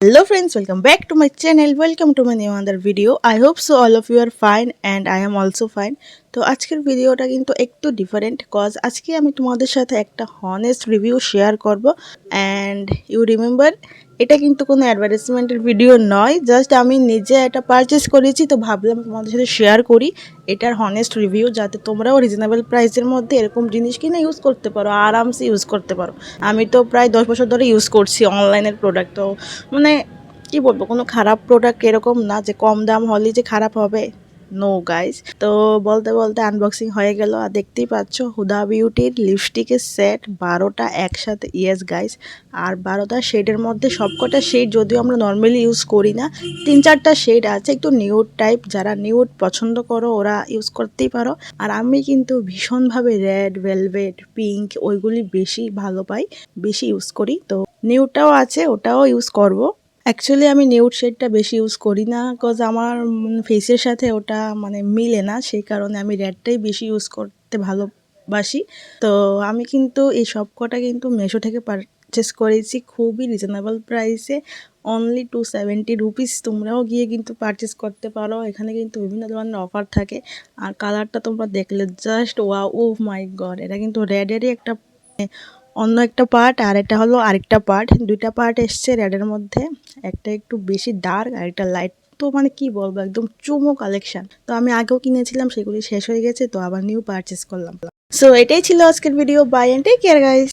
Hello friends, welcome back to my channel. Welcome to my new another video. I hope so all of you are fine and I am also fine. তো আজকের ভিডিওটা কিন্তু একটু different cause আজকে আমি তোমাদের সাথে একটা হনেস্ট রিভিউ শেয়ার করব অ্যান্ড ইউ রিমেম্বার এটা কিন্তু কোনো অ্যাডভার্টাইজমেন্টের ভিডিও নয়, জাস্ট আমি নিজে এটা পারচেস করেছি তো ভাবলাম তোমাদের সাথে শেয়ার করি এটার হনেস্ট রিভিউ, যাতে তোমরাও রিজনেবল প্রাইসের মধ্যে এরকম জিনিস কিনে ইউজ করতে পারো, আরামসে ইউজ করতে পারো। আমি তো প্রায় 10 বছর ধরে ইউজ করছি অনলাইনের প্রোডাক্ট, তো মানে কি বলবো, কোনো খারাপ প্রোডাক্ট এরকম না যে কম দাম হলেই যে খারাপ হবে, নো গাইজ। তো বলতে বলতে আনবক্সিং হয়ে গেল আর দেখতেই পাচ্ছ হুদা বিউটির লিপস্টিকের সেট 12টা একসাথে, ইয়েস গাইজ। আর 12টা শেডের মধ্যে সবকটা শেড যদিও আমরা নর্মালি ইউজ করি না, 3-4টা শেড আছে একটু নিউড টাইপ, যারা নিউড পছন্দ করো ওরা ইউজ করতেই পারো। আর আমি কিন্তু ভীষণভাবে রেড, ভেলভেট, পিঙ্ক ওইগুলি বেশি ভালো পাই, বেশি ইউজ করি। তো নিউডটাও আছে, ওটাও ইউজ করবো। অ্যাকচুয়ালি আমি নিউড শেডটা বেশি ইউজ করি না, কজ আমার ফেসের সাথে ওটা মিলে না, সেই কারণে আমি রেডটাই বেশি ইউজ করতে ভালোবাসি। তো আমি কিন্তু এই সব কটা কিন্তু মেশো থেকে পারচেস করেছি খুবই রিজনেবল প্রাইসে, অনলি 270 রুপিস। তোমরাও গিয়ে কিন্তু পারচেস করতে পারো, এখানে কিন্তু বিভিন্ন ধরনের অফার থাকে। আর কালারটা তোমরা দেখলে জাস্ট ওয়াও, ও মাই গড, এটা কিন্তু রেডেরই একটা অন্য একটা পার্ট আর এটা হলো আরেকটা পার্ট, দুইটা পার্ট এসছে রেডের মধ্যে, একটা একটু বেশি ডার্ক আর একটা লাইট। তো কি বলবো, একদম চুমো কালেকশন। তো আমি আগেও কিনেছিলাম, সেগুলি শেষ হয়ে গেছে, তো আবার নিউ পারচেস করলাম। সো এটাই ছিল আজকের video. Bye and take care guys.